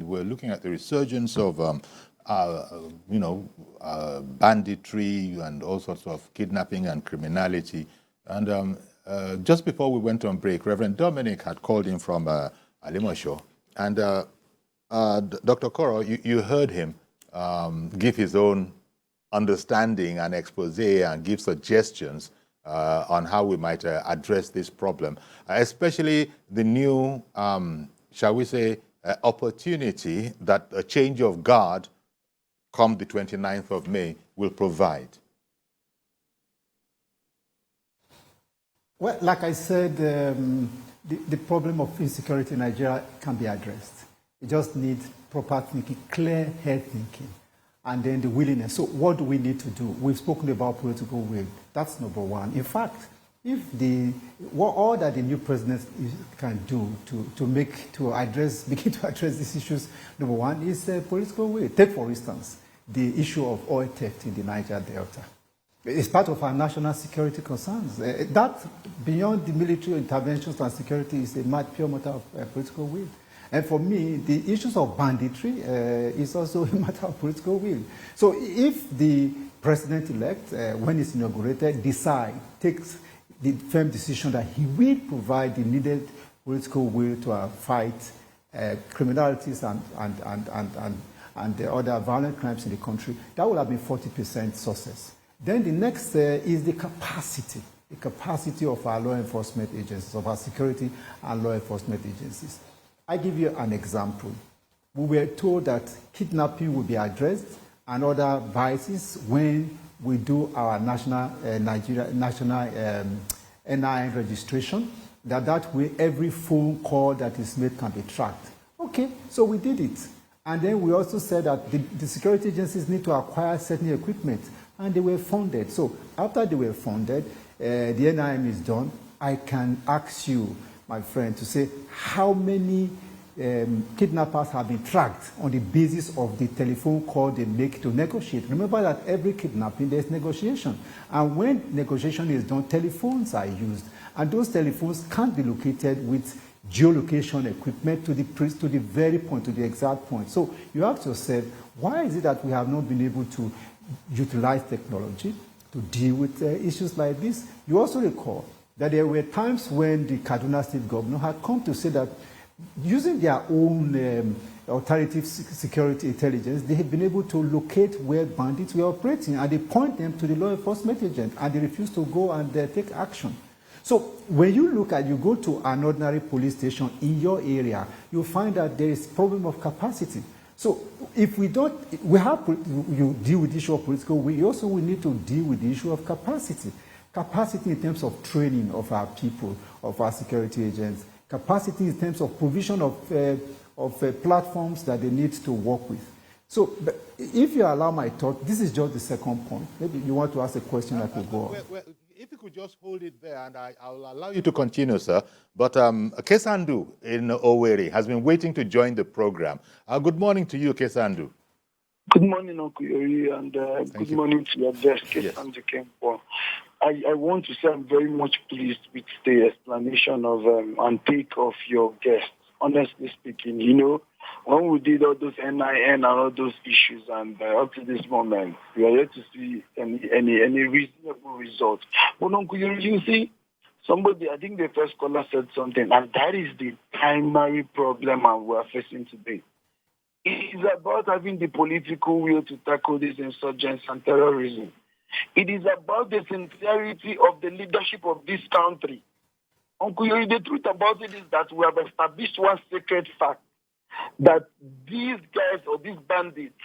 We're looking at the resurgence of, banditry and all sorts of kidnapping and criminality. And just before we went on break, Reverend Dominic had called in from Alimosho. And Dr. Koro, you heard him give his own understanding and expose and give suggestions on how we might address this problem, especially the new, shall we say, opportunity that a change of guard come the 29th of May will provide. Well, like I said, the problem of insecurity in Nigeria can be addressed. It just needs proper thinking, clear-head thinking, and then the willingness. So what do we need to do? We've spoken about political will. That's number one. In fact, if all that the new president can do begin to address these issues, number one is political will. Take, for instance, the issue of oil theft in the Niger Delta. It's part of our national security concerns. That, beyond the military interventions and security, is a pure matter of political will. And for me, the issues of banditry is also a matter of political will. So if the president-elect, when he's inaugurated, takes the firm decision that he will provide the needed political will to fight criminalities and the other violent crimes in the country, that will have been 40% success. Then the next is the capacity of our law enforcement agencies, of our security and law enforcement agencies. I give you an example. We were told that kidnapping will be addressed and other vices when we do our national NIN registration, that way every phone call that is made can be tracked. Okay, so we did it. And then we also said that the security agencies need to acquire certain equipment, and they were funded. So after they were funded, the NIN is done. I can ask you, my friend, to say how many kidnappers have been tracked on the basis of the telephone call they make to negotiate. Remember that every kidnapping, there's negotiation. And when negotiation is done, telephones are used. And those telephones can't be located with geolocation equipment to the very point, to the exact point. So you ask yourself, why is it that we have not been able to utilize technology to deal with issues like this? You also recall that there were times when the Kaduna State governor had come to say that using their own alternative security intelligence, they had been able to locate where bandits were operating, and they point them to the law enforcement agent, and they refuse to go and take action. So when you go to an ordinary police station in your area, you'll find that there is a problem of capacity. So if you deal with the issue of political will, you also will need to deal with the issue of capacity. Capacity in terms of training of our people, of our security agents, capacity in terms of provision of platforms that they need to work with. So if you allow my thought, this is just the second point. Maybe you want to ask a question I could go on. Well, if you could just hold it there, and I'll allow you to continue, sir. But Kesandu in Owerri has been waiting to join the program. Good morning to you, Kesandu. Good morning, Uncle Yori, and good morning to your guest, Kesandu Kempo. I want to say I'm very much pleased with the explanation of and take of your guest. Honestly speaking, when we did all those NIN and all those issues, and up to this moment, we are yet to see any reasonable result. But Uncle Yori, you see, I think the first caller said something, and that is the primary problem we are facing today. It is about having the political will to tackle this insurgents and terrorism. It is about the sincerity of the leadership of this country. Uncle Yori, the truth about it is that we have established one sacred fact, that these guys or these bandits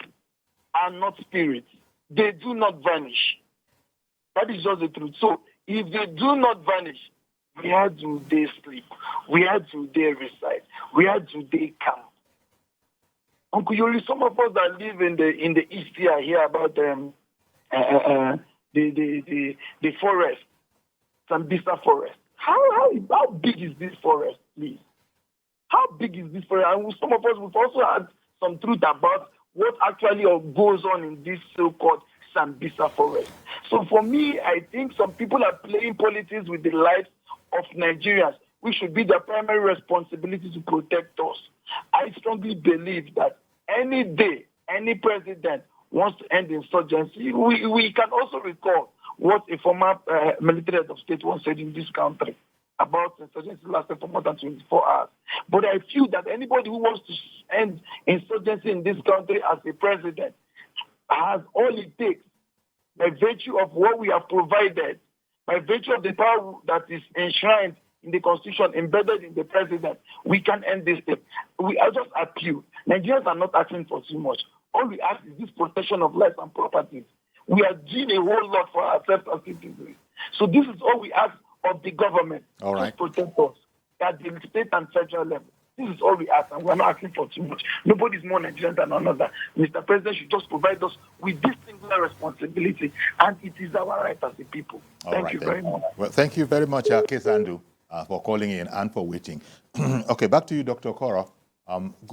are not spirits. They do not vanish. That is just the truth. So if they do not vanish, where do they sleep? Where do they reside? Where do they camp? Uncle Yori, some of us that live in the East here hear about the forest, Sambisa forest. How big is this forest, please? How big is this forest? And some of us, we've also had some truth about what actually goes on in this so-called Sambisa forest. So for me, I think some people are playing politics with the lives of Nigerians. which should be their primary responsibility to protect us. I strongly believe that any day, any president wants to end insurgency, we can also recall what a former military head of state once said in this country about insurgency lasting for more than 24 hours. But I feel that anybody who wants to end insurgency in this country as a president has all it takes, by virtue of what we have provided, by virtue of the power that is enshrined in the Constitution, embedded in the president. We can end this thing. I just appeal. Nigerians are not asking for too much. All we ask is this protection of lives and properties. We are doing a whole lot for ourselves as citizens. So this is all we ask of the government. All right. To protect us at the state and federal level. This is all we ask, and we're not asking for too much. Nobody is more Nigerian than another. Mr. President should just provide us with this singular responsibility, and it is our right as a people. Thank you very much. Well, thank you very much, Kesandu, for calling in and for waiting. Okay, back to you, Dr. Okoro.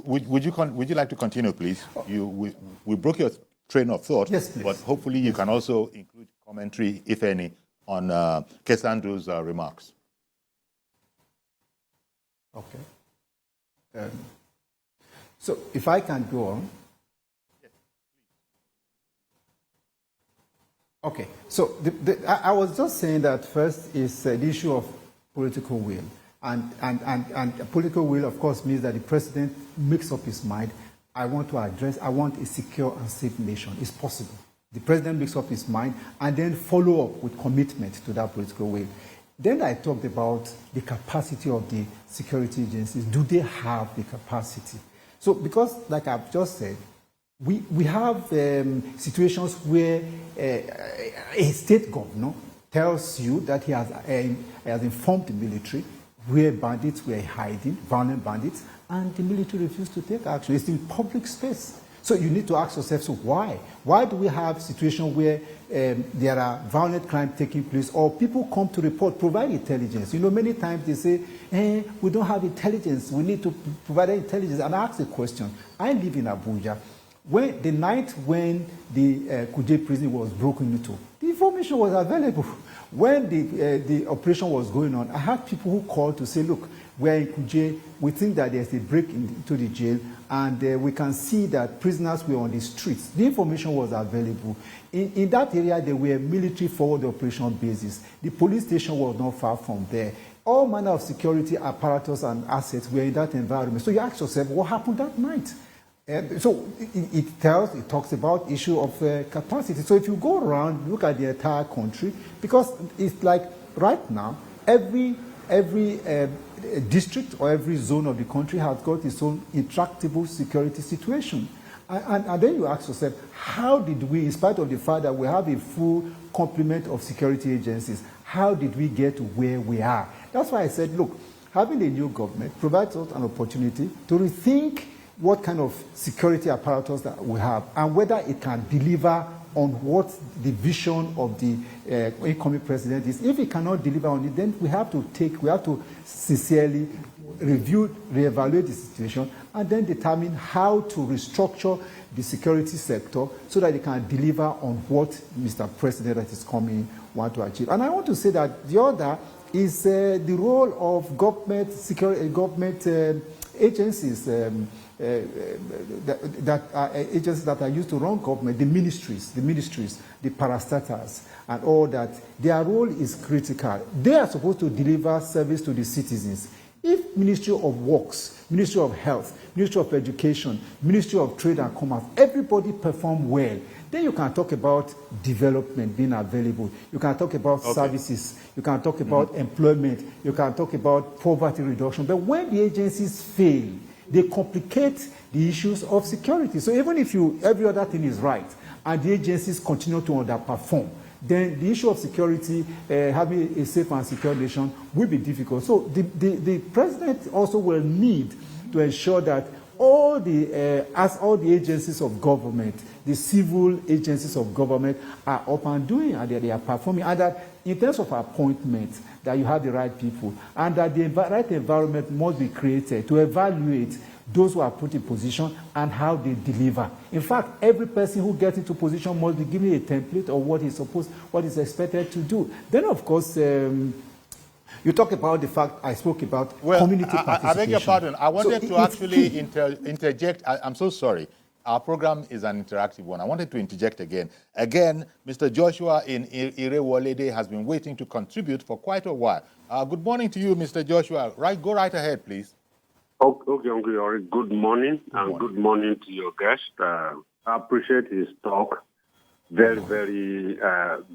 Would you like to continue, please? We broke your train of thought, yes, please. But hopefully you can also include commentary, if any, on Kesandu's remarks. Okay. So if I can go on. Yes, okay. So I was just saying that first is the issue of political will. And political will, of course, means that the president makes up his mind. I want a secure and safe nation. It's possible. The president makes up his mind and then follow up with commitment to that political will. Then I talked about the capacity of the security agencies. Do they have the capacity? So because, like I've just said, we have situations where a state governor tells you that he has informed the military where bandits were hiding, violent bandits, and the military refused to take action. It's in public space. So you need to ask yourself, so why? Why do we have situations where there are violent crime taking place, or people come to report, provide intelligence? You know, many times they say, we don't have intelligence, we need to provide intelligence. And I ask the question, I live in Abuja. The night when the Kuje prison was broken into, the information was available. When the operation was going on, I had people who called to say, look, we're in Kuje, we think that there's a break into the jail, and we can see that prisoners were on the streets. The information was available. In that area, there were military forward operation bases. The police station was not far from there. All manner of security apparatus and assets were in that environment. So you ask yourself, what happened that night? So it talks about issue of capacity. So if you go around, look at the entire country, because it's like right now, every district or every zone of the country has got its own intractable security situation. And then you ask yourself, how did we, in spite of the fact that we have a full complement of security agencies, how did we get to where we are? That's why I said, look, having a new government provides us an opportunity to rethink what kind of security apparatus that we have and whether it can deliver on what the vision of the incoming president is. If it cannot deliver on it, then we have to sincerely reevaluate the situation and then determine how to restructure the security sector so that it can deliver on what Mr. President that is coming want to achieve. And I want to say that the other is the role of government agencies, agencies that are used to run government, the ministries, the parastatals, and all that. Their role is critical. They are supposed to deliver service to the citizens. If Ministry of Works, Ministry of Health, Ministry of Education, Ministry of Trade and Commerce, everybody perform well, then you can talk about development being available. You can talk about services. You can talk about employment. You can talk about poverty reduction. But when the agencies fail, they complicate the issues of security. So even if every other thing is right and the agencies continue to underperform, then the issue of security, having a safe and secure nation, will be difficult. So the president also will need to ensure that all the agencies of government, the civil agencies of government, are up and doing, and they are performing, and that in terms of appointment, that you have the right people, and that the right environment must be created to evaluate those who are put in position and how they deliver. In fact, every person who gets into position must be given a template of what is expected to do. Then, of course, You talk about the fact I spoke about community participation. I beg your pardon. I wanted to actually interject. I'm so sorry. Our program is an interactive one. I wanted to interject again. Again, Mr. Joshua in Irewolede has been waiting to contribute for quite a while. Good morning to you, Mr. Joshua. Go right ahead, please. Okay, good morning, and good morning to your guest. I appreciate his talk. Very, very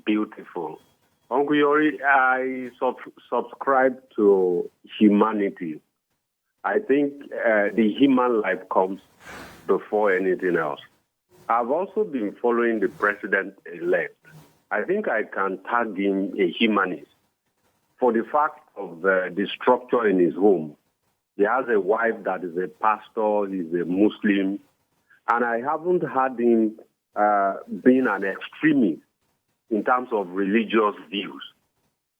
beautiful. Uncle Yori, I subscribe to humanity. I think the human life comes before anything else. I've also been following the president-elect. I think I can tag him a humanist for the fact of the structure in his home. He has a wife that is a pastor, he's a Muslim, and I haven't had him being an extremist in terms of religious views.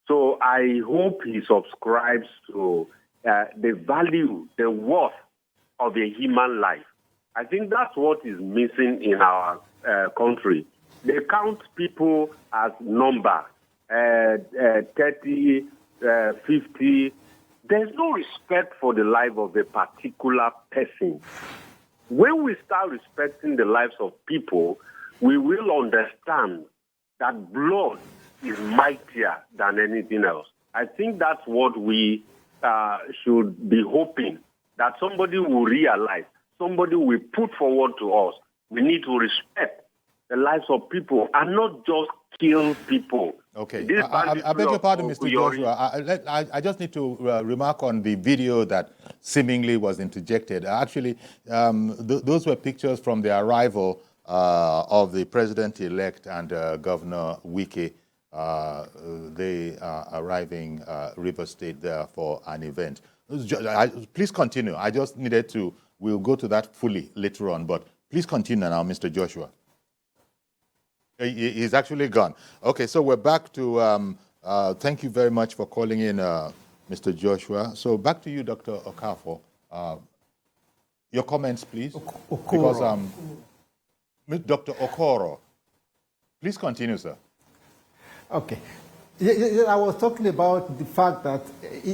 So I hope he subscribes to the value, the worth of a human life. I think that's what is missing in our country. They count people as numbers, 30, 50. There's no respect for the life of a particular person. When we start respecting the lives of people, we will understand that blood is mightier than anything else. I think that's what we should be hoping, that somebody will realize, somebody will put forward to us. We need to respect the lives of people and not just kill people. Okay. I beg your pardon, Mr. Joshua. I just need to remark on the video that seemingly was interjected. Actually, those were pictures from the arrival of the president-elect and Governor Wike. They are arriving River State there for an event. Please continue. I just needed to, we'll go to that fully later on, but please continue now, Mr. Joshua. He's actually gone. Okay, so we're back to, thank you very much for calling in, Mr. Joshua. So back to you, Dr. Okafor. Your comments, please. Because Dr. Okoro, please continue, sir. Okay. I was talking about the fact that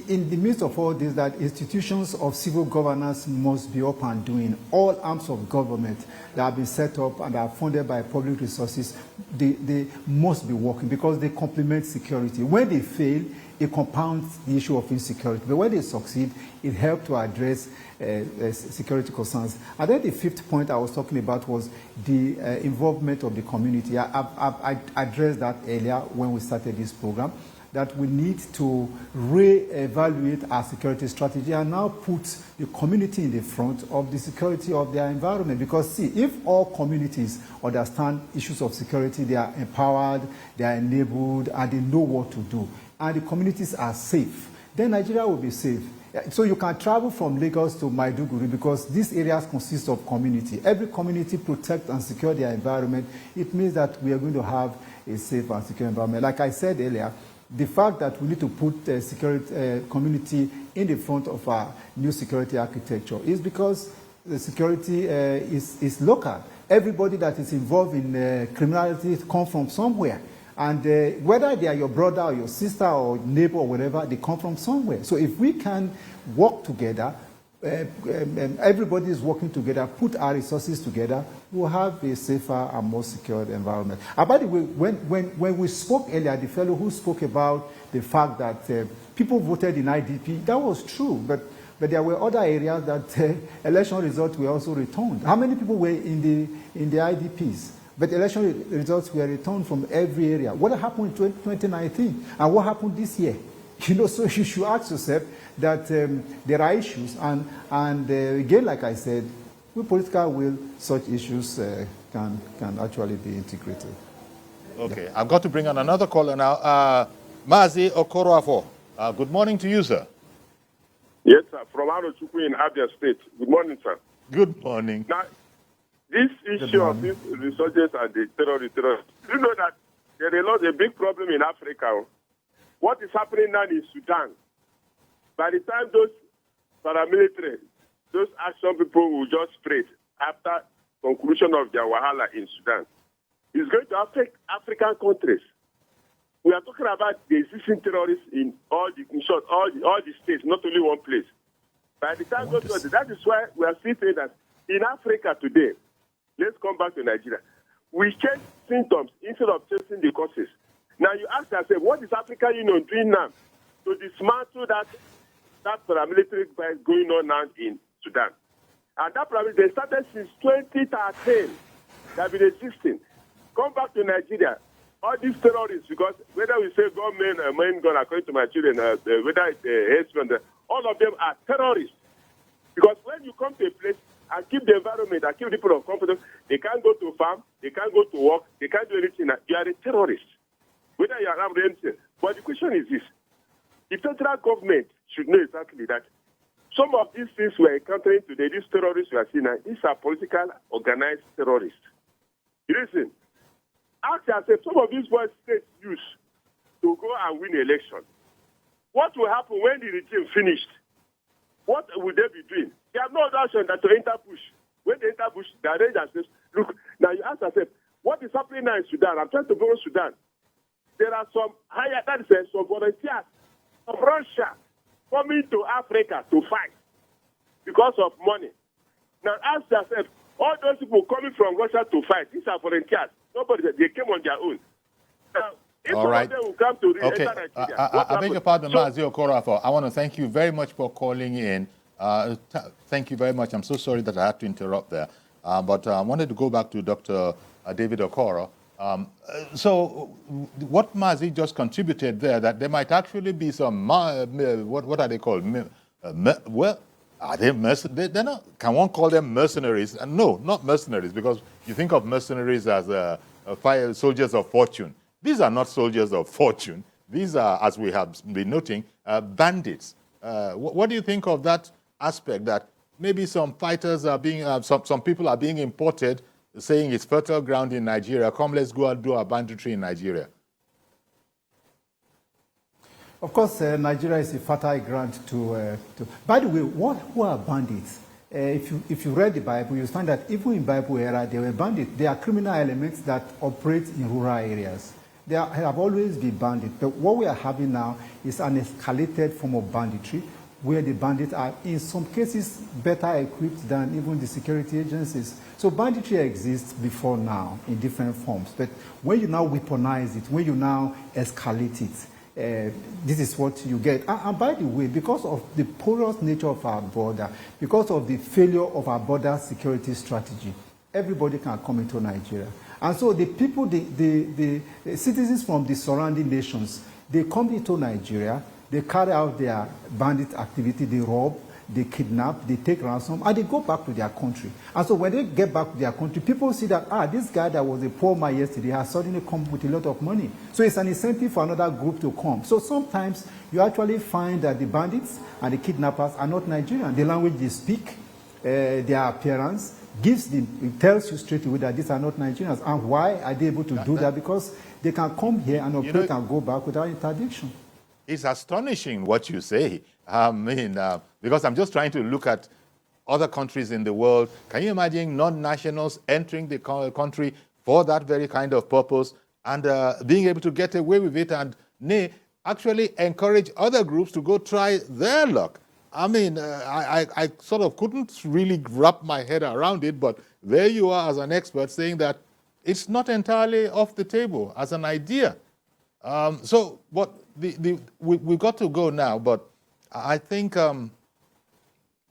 in the midst of all this, that institutions of civil governance must be up and doing. All arms of government that have been set up and are funded by public resources, they must be working because they complement security. When they fail, it compounds the issue of insecurity. But when they succeed, it helps to address security concerns. And then the fifth point I was talking about was the involvement of the community. I addressed that earlier when we started this program, that we need to re-evaluate our security strategy and now put the community in the front of the security of their environment. Because see, if all communities understand issues of security, they are empowered, they are enabled, and they know what to do, and the communities are safe, then Nigeria will be safe. So you can travel from Lagos to Maiduguri because these areas consist of community. Every community protects and secures their environment. It means that we are going to have a safe and secure environment. Like I said earlier, the fact that we need to put the community in the front of our new security architecture is because the security is local. Everybody that is involved in criminality comes from somewhere. And whether they are your brother or your sister or neighbor or whatever, they come from somewhere. So if we can work together, everybody is working together, put our resources together, we'll have a safer and more secure environment. And by the way, when we spoke earlier, the fellow who spoke about the fact that people voted in IDP, that was true, but there were other areas that election results were also returned. How many people were in the IDPs? But election results were returned from every area. What happened in 2019? And what happened this year? You know, so you should ask yourself that there are issues. And again, like I said, with political will, such issues can actually be integrated. Okay, yeah. I've got to bring on another caller now. Mazi Okoroafo. Good morning to you, sir. Yes, sir. From Arochukwu in Abia State. Good morning, sir. Good morning. Now, this issue of this resurgence and the terrorists, do you know that there is a big problem in Africa? What is happening now in Sudan? By the time those paramilitary, those action people will just spread after conclusion of their wahala in Sudan, it's going to affect African countries. We are talking about the existing terrorists in all the states, not only one place. By the time that is why we are still saying that in Africa today, let's come back to Nigeria, we change symptoms instead of chasing the causes. Now you ask yourself, what is African Union doing now to dismantle that paramilitary fight going on now in Sudan? And that paramilitary, they started since 2013. They have been existing. Come back to Nigeria. All these terrorists, because whether we say gunmen or main gun, according to my children, whether it's husband, all of them are terrorists. Because when you come to a place and keep the environment and keep the people of confidence, they can't go to farm, they can't go to work, they can't do anything. You are a terrorist, whether you are armed or anything. But the question is this: the federal government should know exactly that some of these things we are encountering today, these terrorists we are seeing now, these are political organized terrorists. Listen. Ask yourself, some of these boys states use to go and win an election. What will happen when the regime finished? What will they be doing? They have no other option than to enter bush. When they enter bush, they arrange themselves. Look, now you ask yourself, what is happening now in Sudan? I'm trying to go to Sudan. There are some some volunteers from Russia coming to Africa to fight because of money. Now ask yourself, all those people coming from Russia to fight, these are volunteers. Nobody, they came on their own. Now, if all right. Will come to okay. I beg your pardon, Mazi Okorafor. I want to thank you very much for calling in. Thank you very much. I'm so sorry that I had to interrupt there. But I wanted to go back to Dr. David Okoro. So what Mazi just contributed there, that there might actually be some, what are they called? Well, are they mercenaries? They're not. Can one call them mercenaries? No, not mercenaries, because you think of mercenaries as fire soldiers of fortune. These are not soldiers of fortune. These are, as we have been noting, bandits. What do you think of that aspect, that maybe some fighters are being, some people are being imported, saying it's fertile ground in Nigeria, come let's go and do our banditry in Nigeria? Of course, Nigeria is a fertile ground to. By the way, who are bandits? If you read the Bible, you'll find that even in Bible era, they were bandits. They are criminal elements that operate in rural areas. They have always been bandits. But what we are having now is an escalated form of banditry, where the bandits are, in some cases, better equipped than even the security agencies. So banditry exists before now in different forms. But when you now weaponize it, when you now escalate it, this is what you get. And by the way, because of the porous nature of our border, because of the failure of our border security strategy, everybody can come into Nigeria. And so the people, the citizens from the surrounding nations, they come into Nigeria, they carry out their bandit activity, they rob, they kidnap, they take ransom, and they go back to their country. And so when they get back to their country, people see that, this guy that was a poor man yesterday has suddenly come with a lot of money. So it's an incentive for another group to come. So sometimes you actually find that the bandits and the kidnappers are not Nigerian. The language they speak, their appearance, it tells you straight away that these are not Nigerians. And why are they able to do that? Because they can come here and operate and go back without interdiction. It's astonishing what you say. I mean, because I'm just trying to look at other countries in the world. Can you imagine non-nationals entering the country for that very kind of purpose and being able to get away with it and actually encourage other groups to go try their luck? I mean, I sort of couldn't really wrap my head around it, but there you are as an expert saying that it's not entirely off the table as an idea. So what we've got to go now, but I think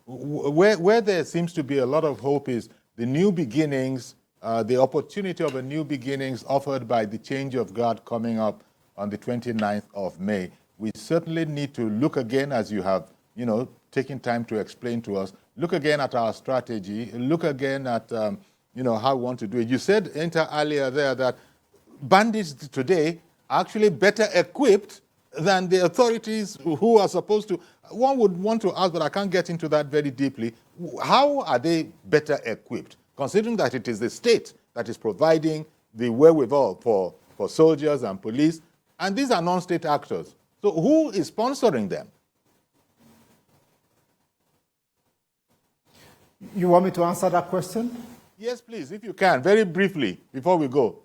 where there seems to be a lot of hope is the new beginnings, the opportunity of a new beginnings offered by the change of guard coming up on the 29th of May. We certainly need to look again, as you have, taken time to explain to us, look again at our strategy, look again at, how we want to do it. You said earlier there that bandits today are actually better equipped than the authorities who are supposed to. One would want to ask, but I can't get into that very deeply. How are they better equipped, considering that it is the state that is providing the wherewithal for soldiers and police, and these are non-state actors? So who is sponsoring them? You want me to answer that question? Yes, please, if you can, very briefly, before we go.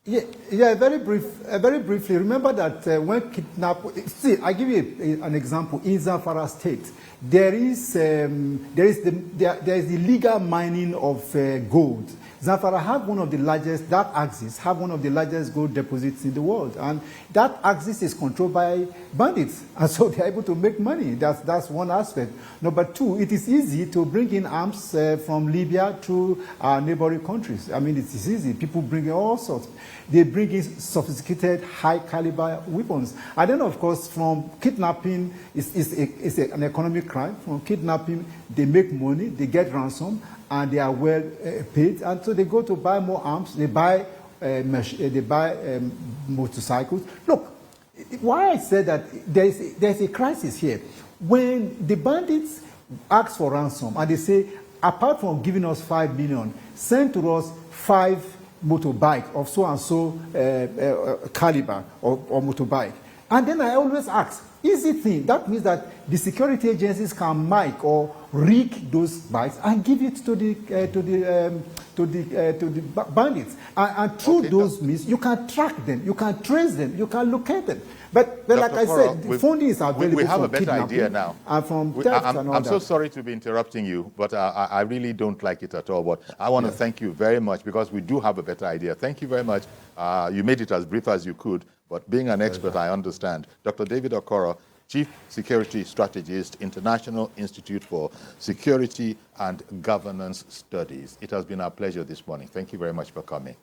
Yeah, very briefly. Remember that when see, I give you an example. In Zamfara State, there is the illegal mining of gold. Zamfara have one of the largest, that axis have one of the largest gold deposits in the world, and that axis is controlled by bandits, and so they're able to make money. That's one aspect. Number two, it is easy to bring in arms from Libya to our neighboring countries. I mean, it is easy. People bring in all sorts. They bring in sophisticated, high-caliber weapons. And then, of course, from kidnapping, it's an economic crime. From kidnapping, they make money, they get ransom, and they are well paid. And so they go to buy more arms, they buy motorcycles. Look, why I said that there's a crisis here. When the bandits ask for ransom, and they say, apart from giving us 5 million, send to us 5 motorbike of so-and-so caliber or motorbike. And then I always ask, easy thing, that means that the security agencies can mic or rig those bikes and give it to the bandits. And through those means, you can track them, you can trace them, you can locate them. But like I said, the funding is available. We have a better idea now. And from theft and all I'm that. so sorry to be interrupting you, but I really don't like it at all. But I want to thank you very much because we do have a better idea. Thank you very much. You made it as brief as you could, but being an expert, I understand. Dr. David Okoro, Chief Security Strategist, International Institute for Security and Governance Studies. It has been our pleasure this morning. Thank you very much for coming.